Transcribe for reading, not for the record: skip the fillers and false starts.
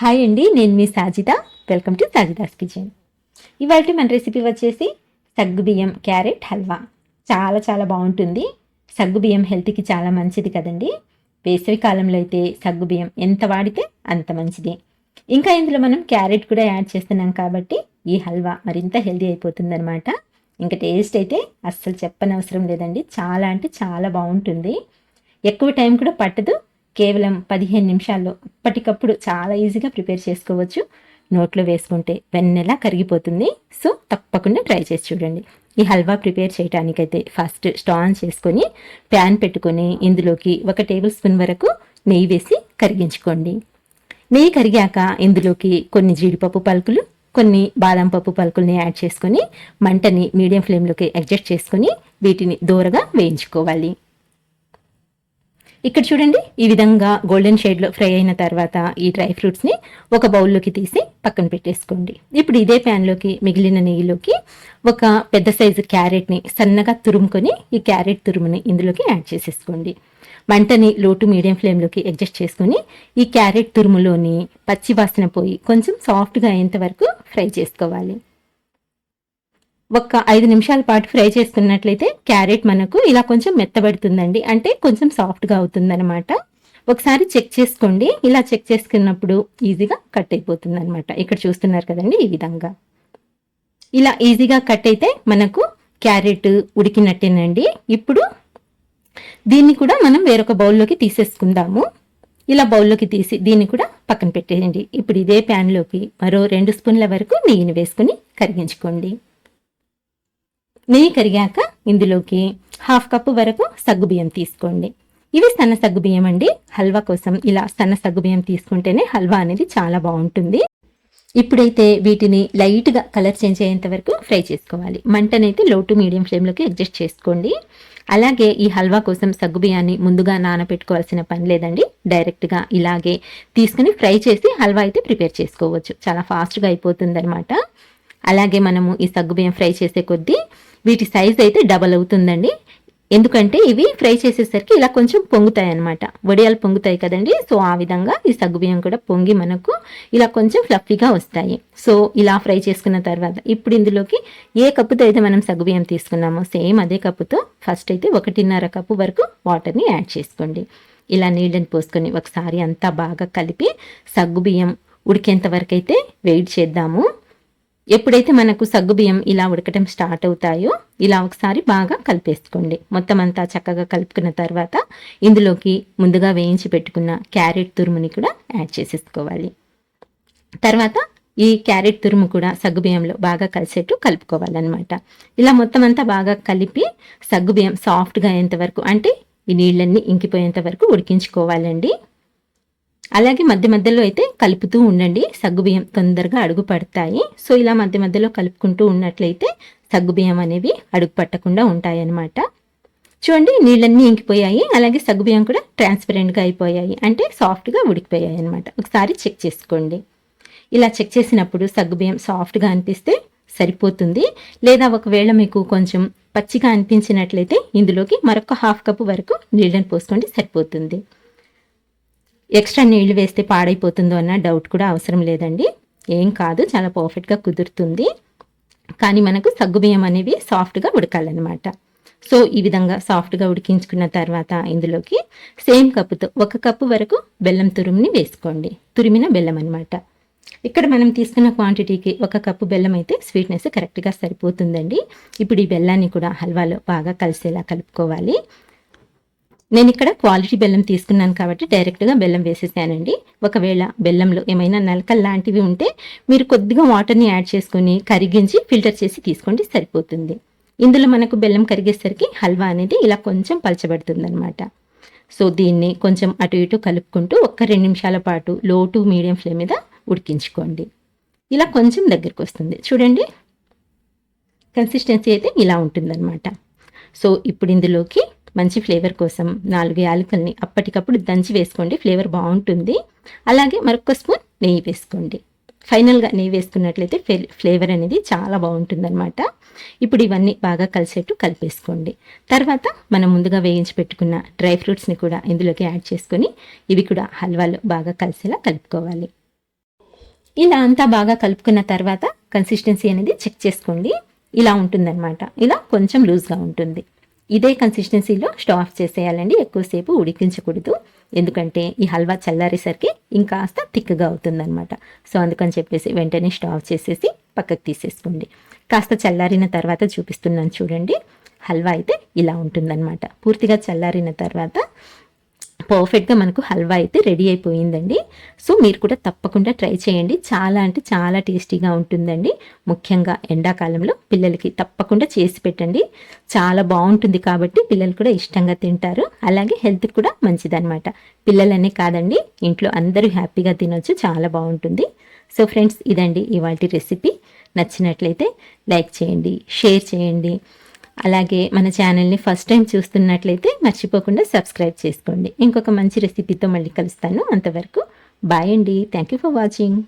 Hi అండి, నేను మీ Sajida. Welcome to Sajida's kitchen. ఇవాళ మన రెసిపీ వచ్చేసి సగ్గుబియ్యం క్యారెట్ హల్వా. చాలా చాలా బాగుంటుంది. సగ్గుబియ్యం హెల్త్కి చాలా మంచిది కదండి. వేసవి కాలంలో అయితే సగ్గుబియ్యం ఎంత వాడితే అంత మంచిది. ఇంకా ఇందులో మనం క్యారెట్ కూడా యాడ్ చేస్తున్నాం కాబట్టి ఈ హల్వా మరింత హెల్తీ అయిపోతుంది అనమాట. ఇంకా టేస్ట్ అయితే అస్సలు చెప్పనవసరం లేదండి. చాలా అంటే చాలా బాగుంటుంది. ఎక్కువ టైం కూడా పట్టదు. కేవలం 15 నిమిషాల్లో అప్పటికప్పుడు చాలా ఈజీగా ప్రిపేర్ చేసుకోవచ్చు. నోట్లో వేసుకుంటే వెన్నెలా కరిగిపోతుంది. సో తప్పకుండా ట్రై చేసి చూడండి. ఈ హల్వా ప్రిపేర్ చేయడానికైతే ఫస్ట్ స్టవ్ ఆన్ చేసుకొని ప్యాన్ పెట్టుకొని ఇందులోకి 1 టేబుల్ స్పూన్ వరకు నెయ్యి వేసి కరిగించుకోండి. నెయ్యి కరిగాక ఇందులోకి కొన్ని జీడిపప్పు పలుకులు, కొన్ని బాదం పప్పు పలుకుల్ని యాడ్ చేసుకొని మంటని మీడియం ఫ్లేమ్లోకి అడ్జస్ట్ చేసుకొని వీటిని దూరగా వేయించుకోవాలి. ఇక్కడ చూడండి, ఈ విధంగా గోల్డెన్ షేడ్లో ఫ్రై అయిన తర్వాత ఈ డ్రై ఫ్రూట్స్ని ఒక బౌల్లోకి తీసి పక్కన పెట్టేసుకోండి. ఇప్పుడు ఇదే ప్యాన్లోకి మిగిలిన నెయ్యిలోకి ఒక పెద్ద సైజు క్యారెట్ని సన్నగా తురుముకొని ఈ క్యారెట్ తురుముని ఇందులోకి యాడ్ చేసేసుకోండి. మంటని లో టు మీడియం ఫ్లేమ్లోకి అడ్జస్ట్ చేసుకొని ఈ క్యారెట్ తురుములోని పచ్చి వాసన పోయి కొంచెం సాఫ్ట్గా అయ్యేంత వరకు ఫ్రై చేసుకోవాలి. ఒక 5 నిమిషాల పాటు ఫ్రై చేసుకున్నట్లయితే క్యారెట్ మనకు ఇలా కొంచెం మెత్తబడుతుందండి. అంటే కొంచెం సాఫ్ట్గా అవుతుందన్నమాట. ఒకసారి చెక్ చేసుకోండి. ఇలా చెక్ చేసుకున్నప్పుడు ఈజీగా కట్ అయిపోతుంది అనమాట. ఇక్కడ చూస్తున్నారు కదండి, ఈ విధంగా ఇలా ఈజీగా కట్ అయితే మనకు క్యారెట్ ఉడికినట్టేనండి. ఇప్పుడు దీన్ని కూడా మనం వేరొక బౌల్లోకి తీసేసుకుందాము. ఇలా బౌల్లోకి తీసి దీన్ని కూడా పక్కన పెట్టేయండి. ఇప్పుడు ఇదే ప్యాన్లోకి మరో 2 స్పూన్ల వరకు నెయ్యిని వేసుకుని కరిగించుకోండి. నెయ్యి కరిగాక ఇందులోకి 1/2 కప్పు వరకు సగ్గుబియ్యం తీసుకోండి. ఇవి సన్న సగ్గుబియ్యం అండి. హల్వా కోసం ఇలా సన్న సగ్గుబియ్యం తీసుకుంటేనే హల్వా అనేది చాలా బాగుంటుంది. ఇప్పుడైతే వీటిని లైట్గా కలర్ చేంజ్ అయ్యేంత వరకు ఫ్రై చేసుకోవాలి. మంటనైతే లో టు మీడియం ఫ్లేమ్లోకి అడ్జస్ట్ చేసుకోండి. అలాగే ఈ హల్వా కోసం సగ్గుబియ్యాన్ని ముందుగా నానబెట్టుకోవాల్సిన పని లేదండి. డైరెక్ట్గా ఇలాగే తీసుకుని ఫ్రై చేసి హల్వా అయితే ప్రిపేర్ చేసుకోవచ్చు. చాలా ఫాస్ట్గా అయిపోతుంది అనమాట. అలాగే మనము ఈ సగ్గుబియ్యం ఫ్రై చేసే కొద్దీ వీటి సైజ్ అయితే డబల్ అవుతుందండి. ఎందుకంటే ఇవి ఫ్రై చేసేసరికి ఇలా కొంచెం పొంగుతాయి అనమాట. వడియాలు పొంగుతాయి కదండి. సో ఆ విధంగా ఈ సగ్గుబియ్యం కూడా పొంగి మనకు ఇలా కొంచెం ఫ్లఫీగా వస్తాయి. సో ఇలా ఫ్రై చేసుకున్న తర్వాత ఇప్పుడు ఇందులోకి ఏ కప్పుతో అయితే మనం సగ్గుబియ్యం తీసుకున్నామో సేమ్ అదే కప్పుతో ఫస్ట్ అయితే 1.5 కప్పు వరకు వాటర్ని యాడ్ చేసుకోండి. ఇలా నీళ్ళని పోసుకొని ఒకసారి అంతా బాగా కలిపి సగ్గుబియ్యం ఉడికేంత వరకు అయితే వెయిట్ చేద్దాము. ఎప్పుడైతే మనకు సగ్గుబియ్యం ఇలా ఉడకటం స్టార్ట్ అవుతాయో ఇలా ఒకసారి బాగా కలిపేసుకోండి. మొత్తం అంతా చక్కగా కలుపుకున్న తర్వాత ఇందులోకి ముందుగా వేయించి పెట్టుకున్న క్యారెట్ తురుముని కూడా యాడ్ చేసేసుకోవాలి. తర్వాత ఈ క్యారెట్ తురుము కూడా సగ్గుబియ్యంలో బాగా కలిసేట్టు కలుపుకోవాలన్నమాట. ఇలా మొత్తం అంతా బాగా కలిపి సగ్గుబియ్యం సాఫ్ట్గా అయ్యేంత వరకు, అంటే ఈ నీళ్ళన్నీ ఇంకిపోయేంత వరకు ఉడికించుకోవాలండి. అలాగే మధ్య మధ్యలో అయితే కలుపుతూ ఉండండి. సగ్గుబియ్యం తొందరగా అడుగు పడతాయి. సో ఇలా మధ్య మధ్యలో కలుపుకుంటూ ఉన్నట్లయితే సగ్గుబియ్యం అనేవి అడుగు పట్టకుండా ఉంటాయన్నమాట. చూడండి, నీళ్ళన్నీ ఇంకిపోయాయి. అలాగే సగ్గుబియ్యం కూడా ట్రాన్స్పరెంట్గా అయిపోయాయి, అంటే సాఫ్ట్గా ఉడికిపోయాయి అనమాట. ఒకసారి చెక్ చేసుకోండి. ఇలా చెక్ చేసినప్పుడు సగ్గుబియ్యం సాఫ్ట్గా అనిపిస్తే సరిపోతుంది. లేదా ఒకవేళ మీకు కొంచెం పచ్చిగా అనిపించినట్లయితే ఇందులోకి మరొక 1/2 కప్పు వరకు నీళ్ళని పోసుకోండి, సరిపోతుంది. ఎక్స్ట్రా నీళ్లు వేస్తే పాడైపోతుందో అన్న డౌట్ కూడా అవసరం లేదండి. ఏం కాదు, చాలా పర్ఫెక్ట్గా కుదురుతుంది. కానీ మనకు సగ్గుబియ్యం అనేవి సాఫ్ట్గా ఉడకాలన్నమాట. సో ఈ విధంగా సాఫ్ట్గా ఉడికించుకున్న తర్వాత ఇందులోకి సేమ్ కప్పుతో 1 కప్పు వరకు బెల్లం తురుముని వేసుకోండి. తురిమిన బెల్లం అనమాట. ఇక్కడ మనం తీసుకున్న క్వాంటిటీకి 1 కప్పు బెల్లం అయితే స్వీట్నెస్ కరెక్ట్గా సరిపోతుందండి. ఇప్పుడు ఈ బెల్లాన్ని కూడా హల్వాలో బాగా కలిసేలా కలుపుకోవాలి. నేను ఇక్కడ క్వాలిటీ బెల్లం తీసుకున్నాను కాబట్టి డైరెక్ట్గా బెల్లం వేసేసానండి. ఒకవేళ బెల్లంలో ఏమైనా నలకలు లాంటివి ఉంటే మీరు కొద్దిగా వాటర్ని యాడ్ చేసుకొని కరిగించి ఫిల్టర్ చేసి తీసుకోండి, సరిపోతుంది. ఇందులో మనకు బెల్లం కరిగేసరికి హల్వా అనేది ఇలా కొంచెం పలచబడుతుంది అనమాట. సో దీన్ని కొంచెం అటు ఇటు కలుపుకుంటూ 1-2 నిమిషాల పాటు లో టు మీడియం ఫ్లేమ్ మీద ఉడికించుకోండి. ఇలా కొంచెం దగ్గరికి వస్తుంది. చూడండి, కన్సిస్టెన్సీ అయితే ఇలా ఉంటుందన్నమాట. సో ఇప్పుడు ఇందులోకి మంచి ఫ్లేవర్ కోసం 4 యాలకుల్ని అప్పటికప్పుడు దంచి వేసుకోండి. ఫ్లేవర్ బాగుంటుంది. అలాగే మరొక స్పూన్ నెయ్యి వేసుకోండి. ఫైనల్గా నెయ్యి వేసుకున్నట్లయితే ఫ్లేవర్ అనేది చాలా బాగుంటుందన్నమాట. ఇప్పుడు ఇవన్నీ బాగా కలిసేట్టు కలిపేసుకోండి. తర్వాత మనం ముందుగా వేయించి పెట్టుకున్న డ్రై ఫ్రూట్స్ని కూడా ఇందులోకి యాడ్ చేసుకొని ఇవి కూడా హల్వాలో బాగా కలిసేలా కలుపుకోవాలి. ఇలా అంతా బాగా కలుపుకున్న తర్వాత కన్సిస్టెన్సీ అనేది చెక్ చేసుకోండి. ఇలా ఉంటుందన్నమాట. ఇలా కొంచెం లూజ్గా ఉంటుంది. ఇదే కన్సిస్టెన్సీలో స్టవ్ ఆఫ్ చేసేయాలండి. ఎక్కువసేపు ఉడికించకూడదు, ఎందుకంటే ఈ హల్వా చల్లారేసరికి ఇంకాస్త థిక్గా అవుతుందన్నమాట. సో అందుకని చెప్పేసి వెంటనే స్టవ్ ఆఫ్ చేసేసి పక్కకు తీసేసుకోండి. కాస్త చల్లారిన తర్వాత చూపిస్తున్నాను చూడండి. హల్వా అయితే ఇలా ఉంటుందన్నమాట. పూర్తిగా చల్లారిన తర్వాత పర్ఫెక్ట్గా మనకు హల్వా అయితే రెడీ అయిపోయిందండి. సో మీరు కూడా తప్పకుండా ట్రై చేయండి. చాలా అంటే చాలా టేస్టీగా ఉంటుందండి. ముఖ్యంగా ఎండాకాలంలో పిల్లలకి తప్పకుండా చేసి పెట్టండి. చాలా బాగుంటుంది కాబట్టి పిల్లలు కూడా ఇష్టంగా తింటారు. అలాగే హెల్త్కి కూడా మంచిదన్నమాట. పిల్లలనే కాదండి, ఇంట్లో అందరూ హ్యాపీగా తినొచ్చు. చాలా బాగుంటుంది. సో ఫ్రెండ్స్, ఇదండి ఇవాల్టి రెసిపీ. నచ్చినట్లయితే లైక్ చేయండి, షేర్ చేయండి. అలాగే మన ఛానల్ని ఫస్ట్ టైం చూస్తున్నట్లయితే మర్చిపోకుండా సబ్స్క్రైబ్ చేసుకోండి. ఇంకొక మంచి రెసిపీతో మళ్ళీ కలుస్తాను. అంతవరకు బాయ్ అండి. Thank you for watching.